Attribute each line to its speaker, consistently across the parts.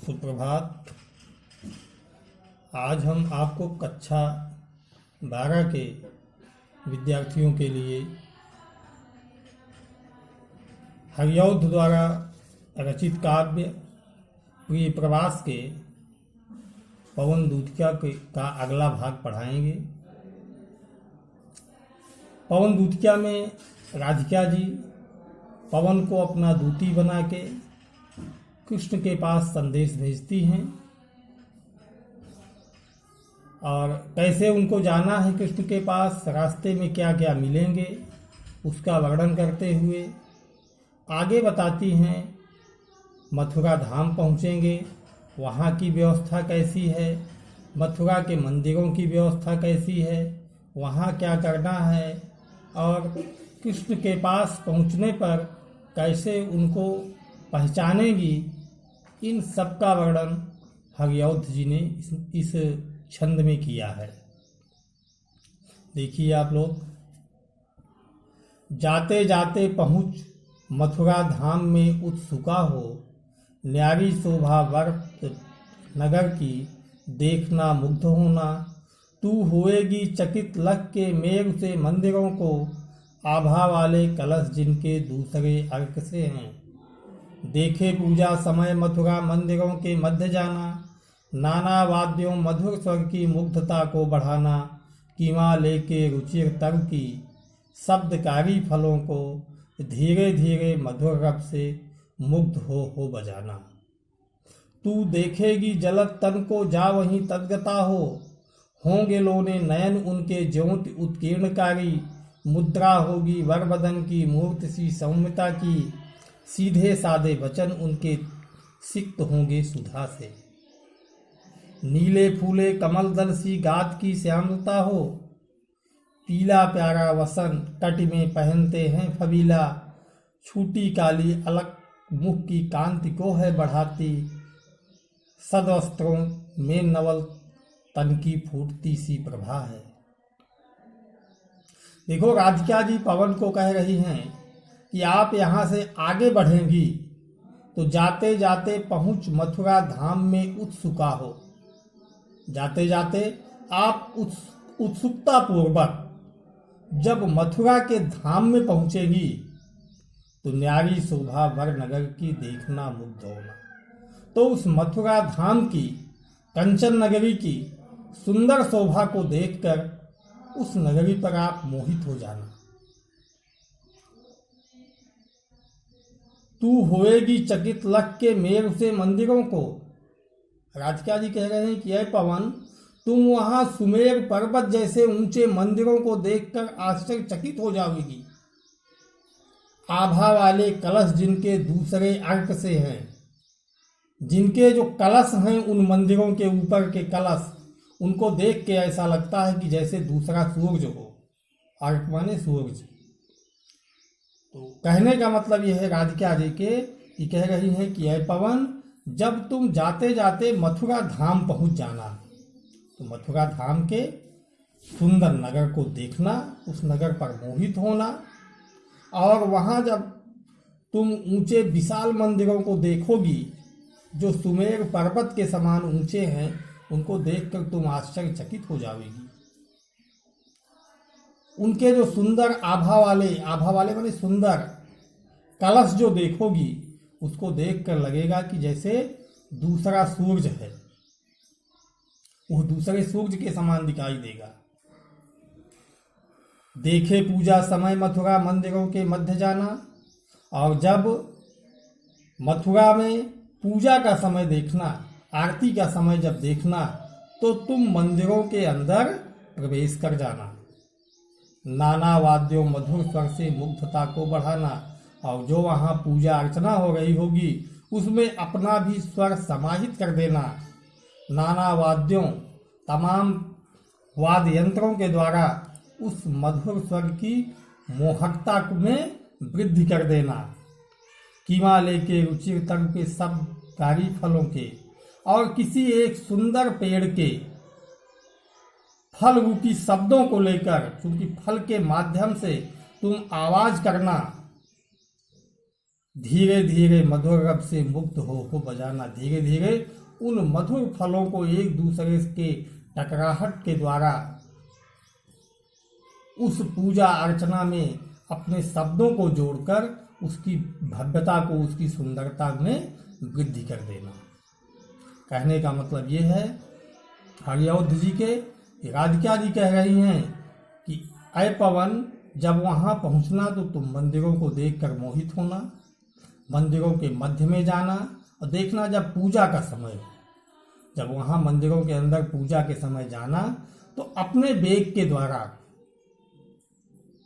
Speaker 1: सुप्रभात। आज हम आपको कक्षा 12 के विद्यार्थियों के लिए हरिऔध द्वारा रचित काव्य प्रिय प्रवास के पवन दूतिका का अगला भाग पढ़ाएंगे। पवन दूतिका में राधिका जी पवन को अपना दूती बना के कृष्ण के पास संदेश भेजती हैं और कैसे उनको जाना है कृष्ण के पास, रास्ते में क्या क्या मिलेंगे उसका वर्णन करते हुए आगे बताती हैं मथुरा धाम पहुँचेंगे, वहाँ की व्यवस्था कैसी है, मथुरा के मंदिरों की व्यवस्था कैसी है, वहाँ क्या करना है और कृष्ण के पास पहुँचने पर कैसे उनको पहचानेगी। इन सब का वर्णन हरिऔध जी ने इस छंद में किया है। देखिए आप लोग। जाते जाते पहुँच मथुरा धाम में उत्सुका हो, न्यारी शोभा वर्त नगर की, देखना मुग्ध होना, तू होएगी चकित लग के मेघ से मंदिरों को, आभा वाले कलश जिनके दूसरे अर्क से हैं। देखे पूजा समय मथुरा मंदिरों के मध्य जाना, नाना वाद्यों मधुर स्वर की मुग्धता को बढ़ाना, कीमा लेके रुचिर तर की शब्दकारी फलों को धीरे धीरे मधुर रब से मुग्ध हो बजाना। तू देखेगी जलत तन को जा वहीं तद्गता हो, होंगे लोने नयन उनके ज्योति उत्कीर्णकारी, मुद्रा होगी वर बदन की मूर्ति सी सौम्यता की, सीधे सादे वचन उनके सिक्त होंगे सुधा से। नीले फूले कमल दल सी गात की श्यामलता हो, पीला प्यारा वसन कट में पहनते हैं फबीला, छूटी काली अलग मुख की कांति को है बढ़ाती, सदवस्त्रों में नवल तन की फूटती सी प्रभा है। देखो, राधिका जी पवन को कह रही हैं कि आप यहाँ से आगे बढ़ेंगी तो जाते जाते पहुँच मथुरा धाम में उत्सुका हो। जाते जाते आप उत्सुकता पूर्वक जब मथुरा के धाम में पहुँचेगी तो न्यारी शोभा वर नगर की देखना मुग्ध होना। तो उस मथुरा धाम की, कंचन नगरी की सुंदर शोभा को देखकर उस नगरी पर आप मोहित हो जाना। तू होएगी चकित लग के मेघ से मंदिरों को। राधिका जी कह रहे हैं कि अय पवन, तुम वहां सुमेर पर्वत जैसे ऊंचे मंदिरों को देखकर आश्चर्यचकित हो जाओगी। आभा वाले कलश जिनके दूसरे अर्क से हैं, जिनके जो कलश हैं उन मंदिरों के ऊपर के कलश, उनको देख के ऐसा लगता है कि जैसे दूसरा सूरज हो। अर्क माने सूरज। तो कहने का मतलब यह है राधिका जी के कि कह रही हैं कि अय पवन, जब तुम जाते जाते मथुरा धाम पहुंच जाना तो मथुरा धाम के सुंदर नगर को देखना, उस नगर पर मोहित होना, और वहां जब तुम ऊंचे विशाल मंदिरों को देखोगी जो सुमेर पर्वत के समान ऊंचे हैं, उनको देखकर तुम आश्चर्यचकित हो जाओगी। उनके जो सुंदर आभा वाले माने सुंदर कलश जो देखोगी उसको देखकर लगेगा कि जैसे दूसरा सूरज है, वो दूसरे सूरज के समान दिखाई देगा। देखे पूजा समय मथुरा मंदिरों के मध्य जाना, और जब मथुरा में पूजा का समय देखना, आरती का समय जब देखना, तो तुम मंदिरों के अंदर प्रवेश कर जाना। नाना वाद्यों मधुर स्वर से मुग्धता को बढ़ाना, और जो वहाँ पूजा अर्चना हो रही होगी उसमें अपना भी स्वर समाहित कर देना। नाना वाद्यों, तमाम वाद्य यंत्रों के द्वारा उस मधुर स्वर की मोहकता में वृद्धि कर देना। कीमा लेके रुचिर तक के सब कारी फलों के, और किसी एक सुंदर पेड़ के फल रूपी शब्दों को लेकर, क्योंकि फल के माध्यम से तुम आवाज करना, धीरे धीरे मधुर रब से मुक्त हो बजाना। धीरे धीरे उन मधुर फलों को एक दूसरे के टकराहट के द्वारा उस पूजा अर्चना में अपने शब्दों को जोड़कर उसकी भव्यता को, उसकी सुंदरता में वृद्धि कर देना। कहने का मतलब ये है, हरिऔध जी के राधिका जी कह रही हैं कि अय पवन, जब वहाँ पहुँचना तो तुम मंदिरों को देखकर मोहित होना, मंदिरों के मध्य में जाना और देखना जब पूजा का समय हो, जब वहाँ मंदिरों के अंदर पूजा के समय जाना तो अपने बेग के द्वारा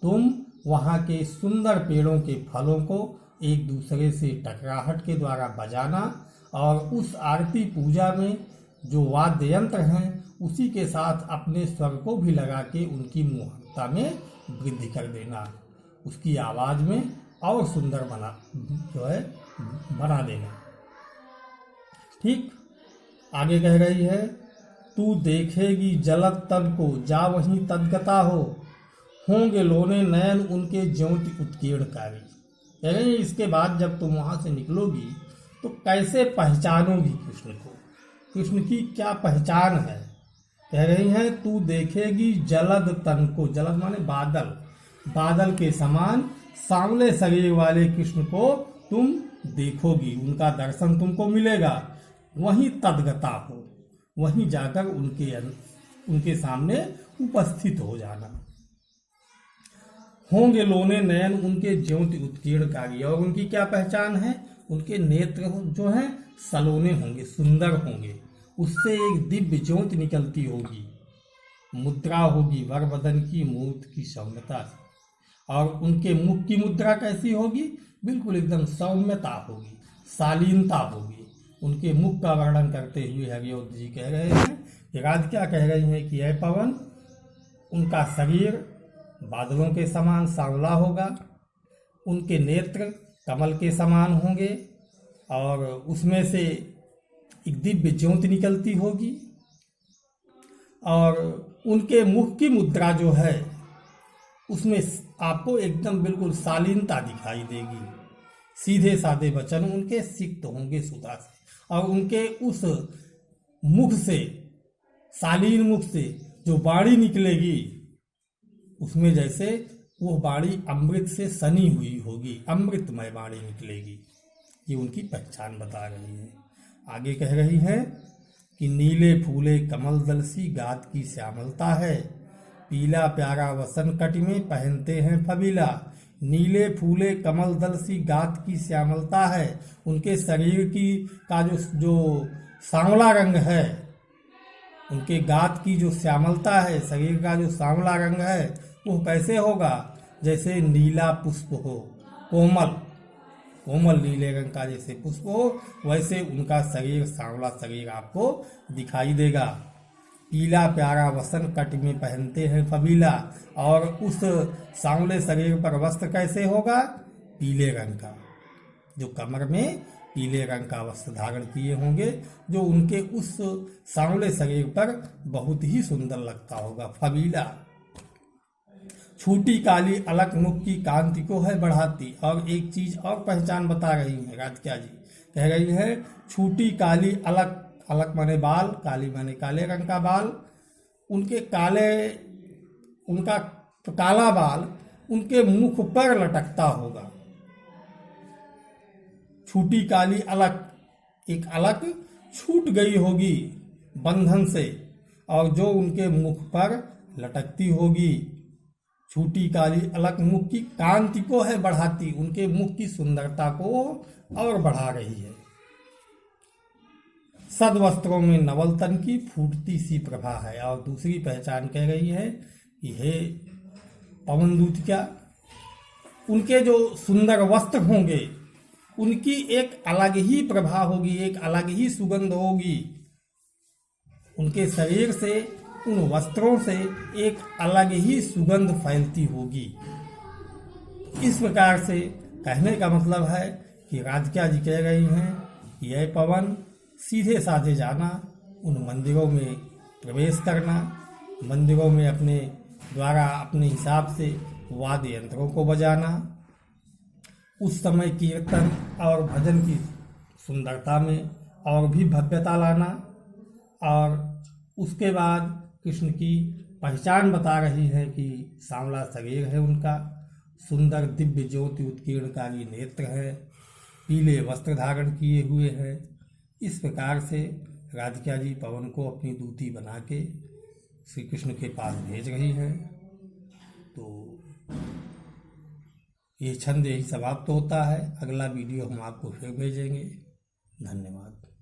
Speaker 1: तुम वहाँ के सुंदर पेड़ों के फलों को एक दूसरे से टकराहट के द्वारा बजाना और उस आरती पूजा में जो वाद्य यंत्र हैं उसी के साथ अपने स्वर को भी लगा के उनकी मोहकता में वृद्धि कर देना, उसकी आवाज में और सुंदर बना देना। ठीक, आगे कह रही है, तू देखेगी जलत तन को जा वहीं तदगता होंगे लोने नयन उनके ज्योति उत्कीर्णकारी। कह रही है इसके बाद जब तुम वहां से निकलोगी तो कैसे पहचानोगी कृष्ण को, कृष्ण की क्या पहचान है। कह रही हैं तू देखेगी जलद तन को, जलद माने बादल, बादल के समान सांवले शरीर वाले कृष्ण को तुम देखोगी, उनका दर्शन तुमको मिलेगा। वहीं तदगता हो, वहीं जाकर उनके सामने उपस्थित हो जाना। होंगे लोने नयन उनके ज्योति उत्कीर्णकारी, और उनकी क्या पहचान है, उनके नेत्र जो हैं सलोने होंगे, सुंदर होंगे, उससे एक दिव्य ज्योति निकलती होगी। मुद्रा होगी वर बदन की मूर्त की सौम्यता से, और उनके मुख की मुद्रा कैसी होगी, बिल्कुल एकदम सौम्यता होगी, शालीनता होगी। उनके मुख का वर्णन करते हुए हरिऔध जी कह रहे हैं कि राधिका कह रही हैं कि अय पवन, उनका शरीर बादलों के समान सांवला होगा, उनके नेत्र कमल के समान होंगे और उसमें से एक दिव्य ज्योति निकलती होगी, और उनके मुख की मुद्रा जो है उसमें आपको एकदम बिल्कुल शालीनता दिखाई देगी। सीधे साधे वचन उनके सिक्त होंगे सुधा से, और उनके उस मुख से, शालीन मुख से जो वाणी निकलेगी उसमें जैसे वो वाणी अमृत से सनी हुई होगी, अमृतमय वाणी निकलेगी। ये उनकी पहचान बता रही है। आगे कह रही है कि नीले फूले कमल दल सी गात की श्यामलता है, पीला प्यारा वसन कट में पहनते हैं फबीला। नीले फूले कमल दल सी गात की श्यामलता है, उनके शरीर की का जो सांवला रंग है, उनके गात की जो श्यामलता है, शरीर का जो सांवला रंग है वो कैसे होगा, जैसे नीला पुष्प हो, कोमल कोमल नीले रंग का जैसे पुष्प हो, वैसे उनका शरीर, सांवला शरीर आपको दिखाई देगा। पीला प्यारा वसन कट में पहनते हैं फबीला, और उस सांवले शरीर पर वस्त्र कैसे होगा, पीले रंग का, जो कमर में पीले रंग का वस्त्र धारण किए होंगे, जो उनके उस सांवले शरीर पर बहुत ही सुंदर लगता होगा, फबीला। छूटी काली अलग मुख की कांति को है बढ़ाती, और एक चीज और पहचान बता रही है राधिका जी, कह रही है छूटी काली अलग, अलग माने बाल, काली माने काले रंग का बाल, उनके उनका काला बाल उनके मुख पर लटकता होगा। छूटी काली अलग, एक अलग छूट गई होगी बंधन से, और जो उनके मुख पर लटकती होगी। छूटी काली अलग मुख की कांति को है बढ़ाती, उनके मुख की सुंदरता को और बढ़ा रही है। सदवस्त्रों में नवल तन की फूटती सी प्रभा है, और दूसरी पहचान कह रही है कि हे पवन दूत, क्या उनके जो सुंदर वस्त्र होंगे उनकी एक अलग ही प्रभा होगी, एक अलग ही सुगंध होगी। उनके शरीर से, उन वस्त्रों से एक अलग ही सुगंध फैलती होगी। इस प्रकार से कहने का मतलब है कि राधिका जी कह रही हैं कि यह पवन, सीधे साधे जाना, उन मंदिरों में प्रवेश करना, मंदिरों में अपने द्वारा अपने हिसाब से वाद्य यंत्रों को बजाना, उस समय कीर्तन और भजन की सुंदरता में और भी भव्यता लाना, और उसके बाद कृष्ण की पहचान बता रही है कि सांवला शरीर है उनका, सुंदर दिव्य ज्योति उत्कीर्णकारी नेत्र है, पीले वस्त्र धारण किए हुए है। इस प्रकार से राधिका जी पवन को अपनी दूती बना के श्री कृष्ण के पास भेज रही है। तो ये छंद यही समाप्त होता है। अगला वीडियो हम आपको फिर भेजेंगे। धन्यवाद।